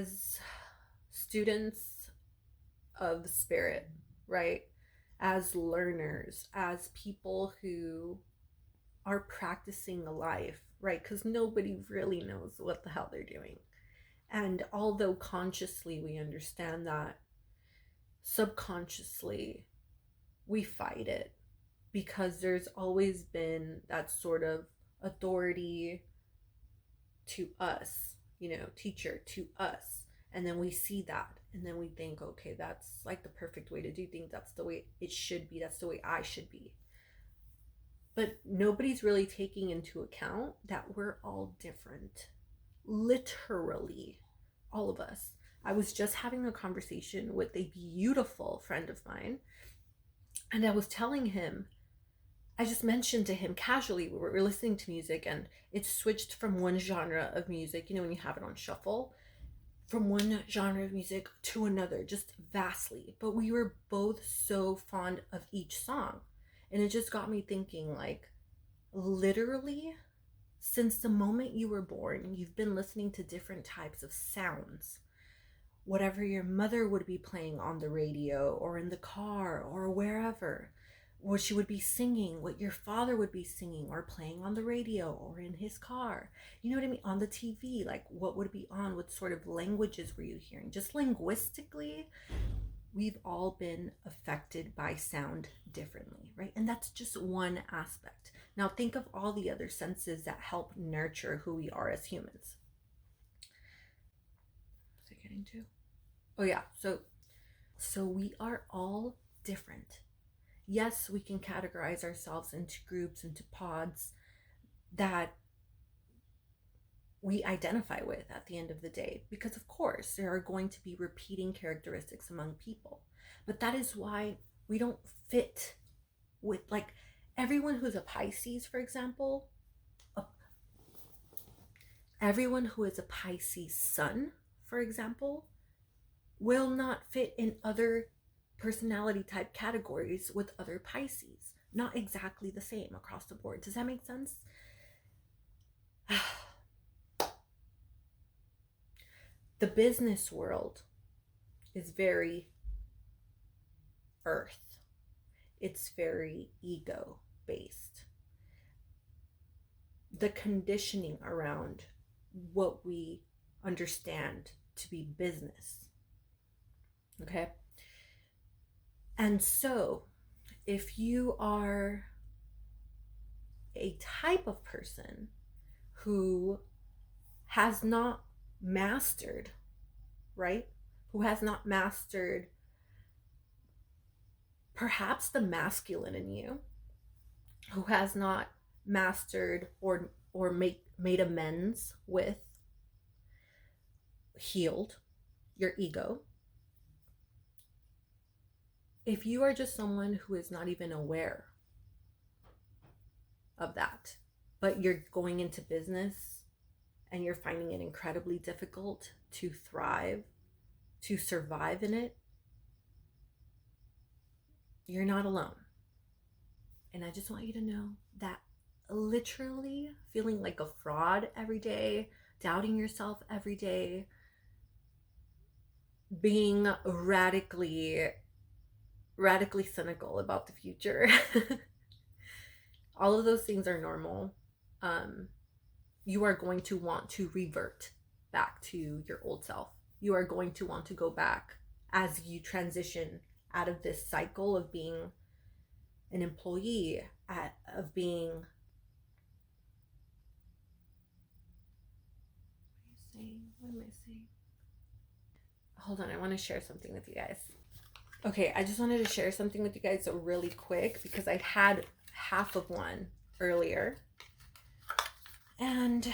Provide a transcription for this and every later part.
as students of the spirit, right? As learners, as people who are practicing life, right? Because nobody really knows what the hell they're doing. And although consciously we understand that, subconsciously we fight it because there's always been that sort of authority to us, teacher to us. And then we see that and then we think, okay, that's like the perfect way to do things. That's the way it should be. That's the way I should be. But nobody's really taking into account that we're all different. Literally, all of us. I was just having a conversation with a beautiful friend of mine, and I was telling him, I just mentioned to him casually, we were listening to music, and it switched from one genre of music, when you have it on shuffle, from one genre of music to another, just vastly. But we were both so fond of each song. And it just got me thinking, like, literally, since the moment you were born, you've been listening to different types of sounds. Whatever your mother would be playing on the radio or in the car or wherever, what she would be singing, what your father would be singing or playing on the radio or in his car. You know what I mean? On the TV, like what would be on? What sort of languages were you hearing? Just linguistically, we've all been affected by sound differently, right? And that's just one aspect. Now think of all the other senses that help nurture who we are as humans. What's it getting to? Oh yeah, so we are all different. Yes, we can categorize ourselves into groups, into pods that we identify with at the end of the day, because of course there are going to be repeating characteristics among people. But that is why we don't fit with, like, everyone who's a Pisces, for example, everyone who is a Pisces sun, for example, will not fit in other personality type categories with other Pisces. Not exactly the same across the board. Does that make sense? The business world is very earth. It's very ego based. The conditioning around what we understand to be business. Okay? And so, if you are a type of person who has not mastered, right? Who has not mastered perhaps the masculine in you, who has not mastered or made amends with, healed your ego. If you are just someone who is not even aware of that, but you're going into business and you're finding it incredibly difficult to thrive, to survive in it, you're not alone. And I just want you to know that literally feeling like a fraud every day, doubting yourself every day, being radically cynical about the future, all of those things are normal. You are going to want to revert back to your old self. You are going to want to go back as you transition out of this cycle of being an employee, of being, what am I saying? Hold on, I want to share something with you guys. Okay, I just wanted to share something with you guys really quick because I had half of one earlier and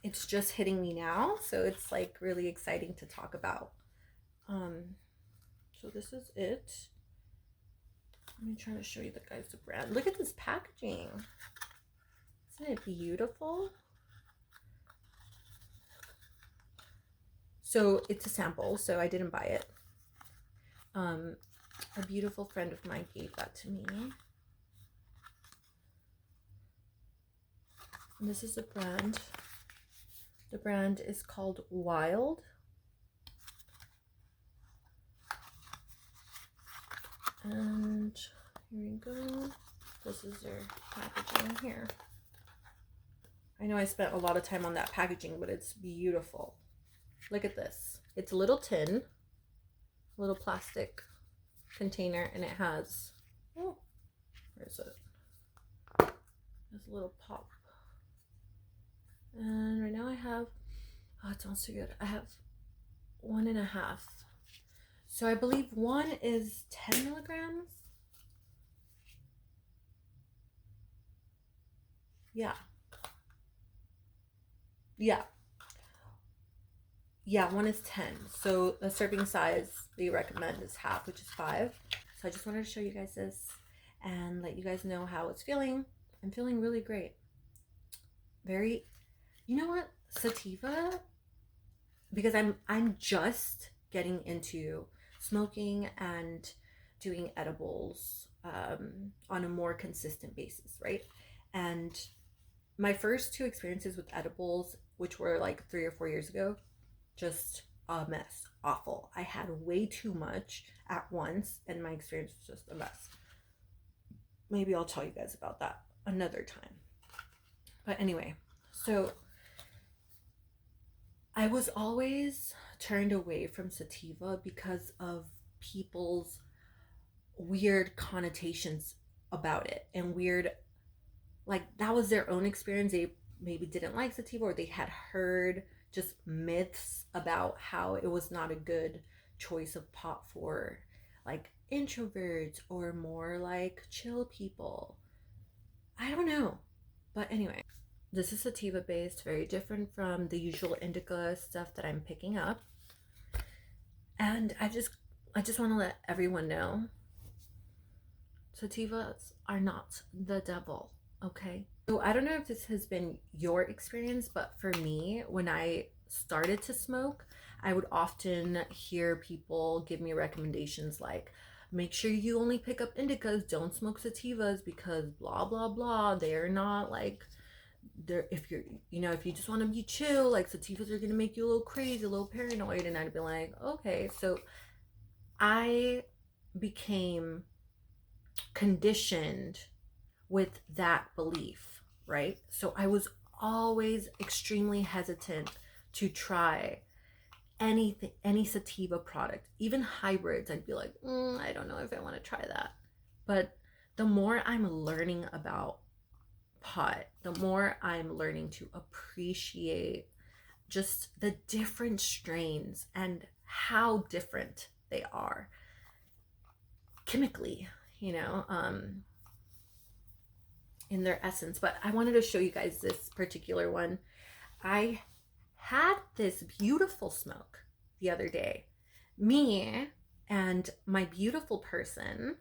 it's just hitting me now, so it's like really exciting to talk about. So this is it. Let me try to show you guys the brand. Look at this packaging. Isn't it beautiful? So it's a sample, so I didn't buy it. A beautiful friend of mine gave that to me. And this is the brand. The brand is called Wild. And here we go. This is their packaging here. I know I spent a lot of time on that packaging, but it's beautiful. Look at this. It's a little tin, little plastic container, and it has, oh, where is it? There's a little pop. And right now I have, oh, it smells too good. I have 1.5. So I believe one is 10 milligrams. Yeah. Yeah, one is 10. So the serving size they recommend is half, which is 5. So I just wanted to show you guys this and let you guys know how it's feeling. I'm feeling really great. Very, you know what? Sativa, because I'm just getting into smoking and doing edibles on a more consistent basis, right? And my first 2 experiences with edibles, which were like 3 or 4 years ago, just a mess. Awful. I had way too much at once and my experience was just a mess. Maybe I'll tell you guys about that another time. But anyway, so I was always turned away from sativa because of people's weird connotations about it and weird, like that was their own experience. They maybe didn't like sativa, or they had heard just myths about how it was not a good choice of pot for like introverts or more like chill people. I don't know. But anyway, this is sativa based, very different from the usual indica stuff that I'm picking up. And I just want to let everyone know sativas are not the devil, okay? So I don't know if this has been your experience, but for me, when I started to smoke, I would often hear people give me recommendations like, make sure you only pick up indicas, don't smoke sativas because blah, blah, blah. They're not like, they're, if you're, you know, if you just want to be chill, like sativas are going to make you a little crazy, a little paranoid. And I'd be like, okay. So I became conditioned with that belief, right? So I was always extremely hesitant to try anything, any sativa product, even hybrids. I'd be like, I don't know if I want to try that. But the more I'm learning about pot, the more I'm learning to appreciate just the different strains and how different they are chemically, you know, in their essence. But I wanted to show you guys this particular one. I had this beautiful smoke the other day. Me and my beautiful person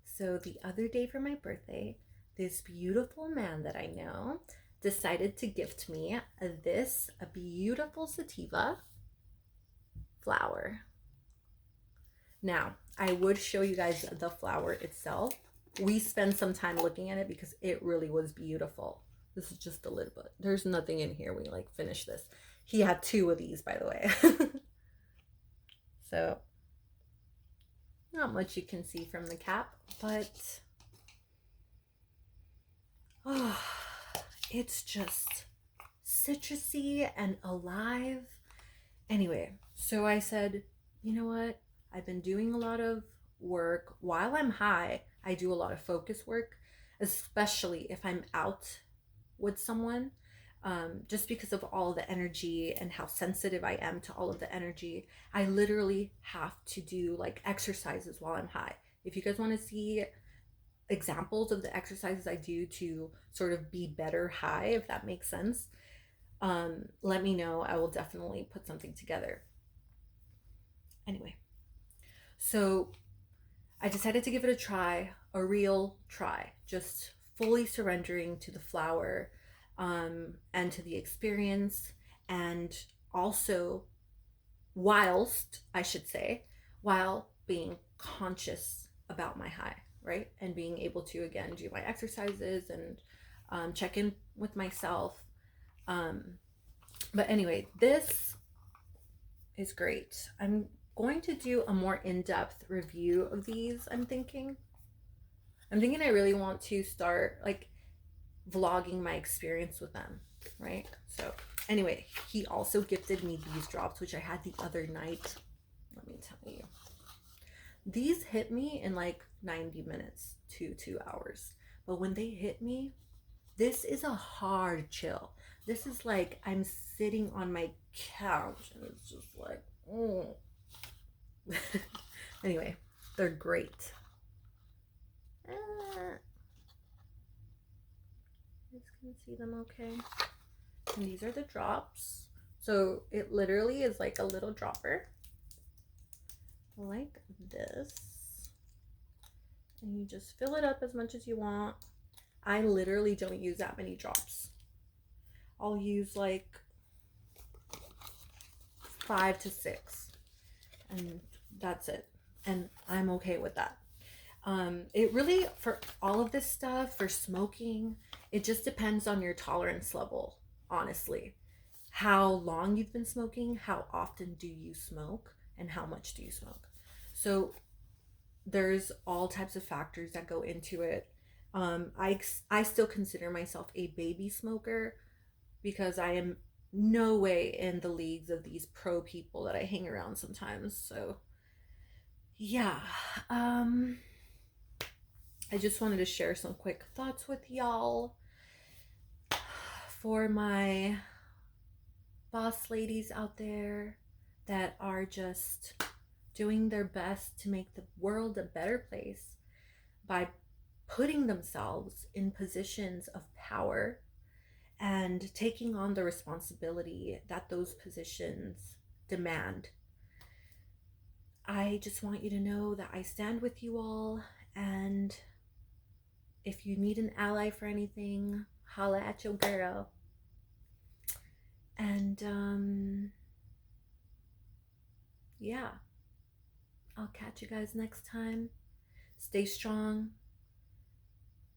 so the other day for my birthday, this beautiful man that I know decided to gift me a beautiful sativa flower. Now, I would show you guys the flower itself. We spent some time looking at it because it really was beautiful. This is just a little bit. There's nothing in here. We like finish this. He had 2 of these, by the way. So, not much you can see from the cap, but oh, it's just citrusy and alive. Anyway, so I said, you know what? I've been doing a lot of work while I'm high. I do a lot of focus work, especially if I'm out with someone, just because of all the energy and how sensitive I am to all of the energy. I literally have to do like exercises while I'm high. If you guys want to see examples of the exercises I do to sort of be better high, if that makes sense, let me know. I will definitely put something together. Anyway, so I decided to give it a try, a real try, just fully surrendering to the flower, and to the experience, and also while being conscious about my high, right? And being able to, again, do my exercises and check in with myself. But anyway, this is great. I'm going to do a more in-depth review of these. I'm thinking I really want to start like vlogging my experience with them, right? So anyway, he also gifted me these drops, which I had the other night. Let me tell you, these hit me in like 90 minutes to 2 hours. But when they hit me, this is a hard chill. This is like I'm sitting on my couch and it's just like, oh. Anyway, they're great. You guys can see them okay. And these are the drops. So it literally is like a little dropper. Like this. And you just fill it up as much as you want. I literally don't use that many drops. I'll use like 5 to 6. And that's it. And I'm okay with that. It really, for all of this stuff, for smoking, it just depends on your tolerance level, honestly. How long you've been smoking, how often do you smoke, and how much do you smoke. So there's all types of factors that go into it. I still consider myself a baby smoker because I am no way in the leagues of these pro people that I hang around sometimes. So yeah, I just wanted to share some quick thoughts with y'all. For my boss ladies out there that are just doing their best to make the world a better place by putting themselves in positions of power and taking on the responsibility that those positions demand. I just want you to know that I stand with you all, and if you need an ally for anything, holla at your girl. And yeah, I'll catch you guys next time. Stay strong.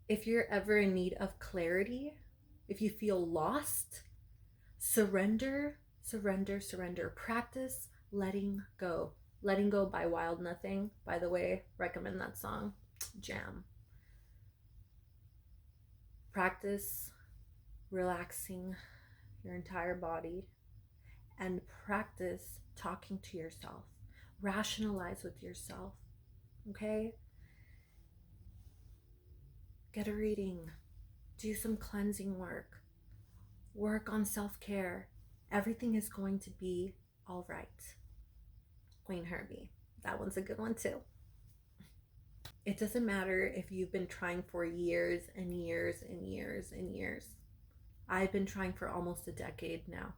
If you're ever in need of clarity, if you feel lost, surrender, surrender, surrender. Practice letting go. Letting Go by Wild Nothing. By the way, recommend that song. Jam. Practice relaxing your entire body and practice talking to yourself. Rationalize with yourself. Okay? Get a reading. Do some cleansing work. Work on self-care. Everything is going to be all right. Queen Herbie. That one's a good one too. It doesn't matter if you've been trying for years and years and years and years. I've been trying for almost a decade now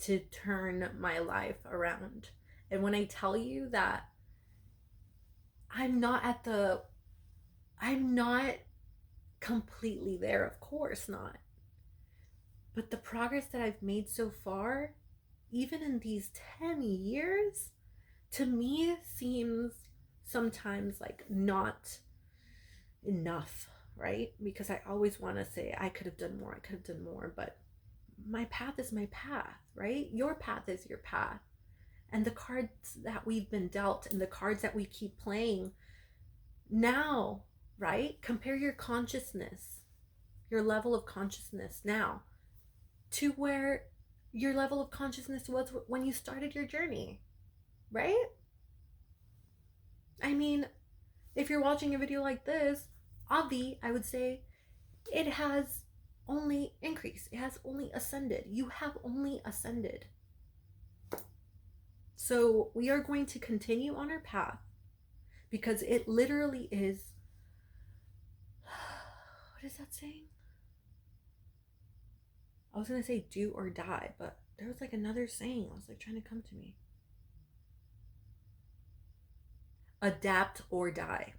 to turn my life around. And when I tell you that I'm not completely there, of course not. But the progress that I've made so far, even in these 10 years, to me seems sometimes like not enough, right? Because I always want to say I could have done more, but my path is my path, right? Your path is your path. And the cards that we've been dealt and the cards that we keep playing now, right? Compare your consciousness, your level of consciousness now to where your level of consciousness was when you started your journey, right? I mean, if you're watching a video like this, Avi, I would say it has only increased. It has only ascended. You have only ascended. So we are going to continue on our path because it literally is, what is that saying? I was going to say do or die, but there was like another saying. I was like trying to come to me. Adapt or die.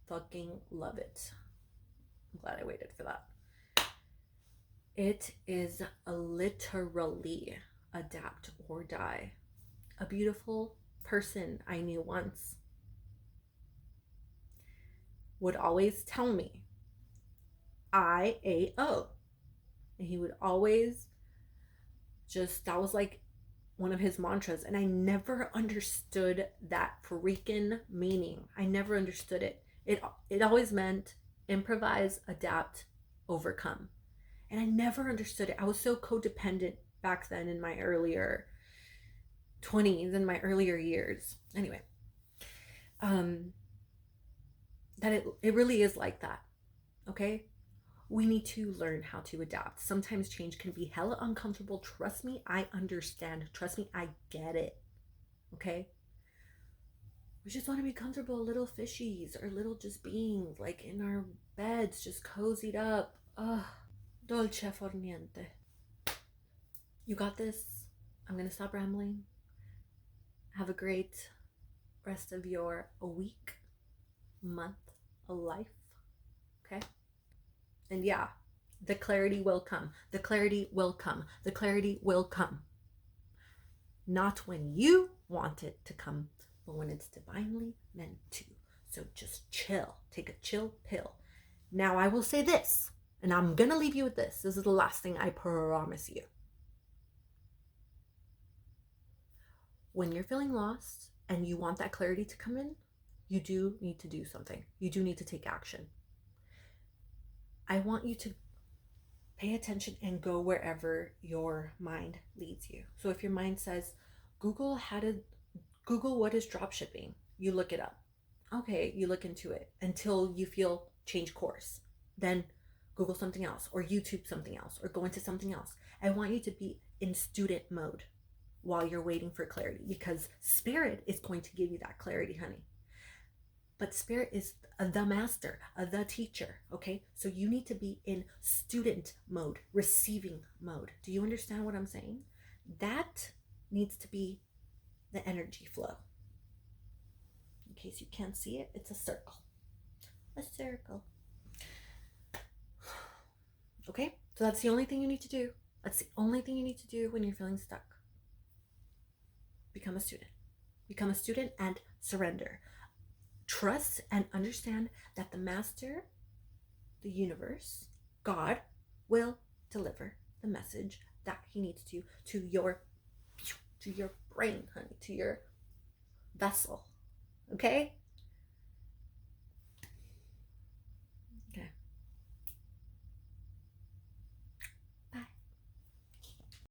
Fucking love it. I'm glad I waited for that. It is literally adapt or die. A beautiful person I knew once would always tell me, IAO. And he would always just, that was like one of his mantras, and I never understood that freaking meaning. I never understood it. It always meant improvise, adapt, overcome. And I never understood it. I was so codependent back then in my earlier 20s, in my earlier years. Anyway, that it really is like that. Okay? We need to learn how to adapt. Sometimes change can be hella uncomfortable. Trust me, I understand. Trust me, I get it. Okay? We just want to be comfortable, little fishies, or little just beings, like in our beds, just cozied up. Ugh. Dolce for niente. You got this. I'm going to stop rambling. Have a great rest of your week, month, life. Okay? And yeah, the clarity will come. The clarity will come. The clarity will come. Not when you want it to come, but when it's divinely meant to. So just chill. Take a chill pill. Now I will say this, and I'm going to leave you with this. This is the last thing I promise you. When you're feeling lost and you want that clarity to come in, you do need to do something. You do need to take action. I want you to pay attention and go wherever your mind leads you. So if your mind says, Google what is dropshipping, you look it up. Okay, you look into it until you feel change course. Then Google something else, or YouTube something else, or go into something else. I want you to be in student mode while you're waiting for clarity, because Spirit is going to give you that clarity, honey. But Spirit is the master, the teacher, okay? So you need to be in student mode, receiving mode. Do you understand what I'm saying? That needs to be the energy flow. In case you can't see it, it's a circle. A circle. Okay? So that's the only thing you need to do. That's the only thing you need to do when you're feeling stuck. Become a student. Become a student and surrender. Trust and understand that the master, the universe, God, will deliver the message that he needs to your brain, honey, to your vessel. Okay?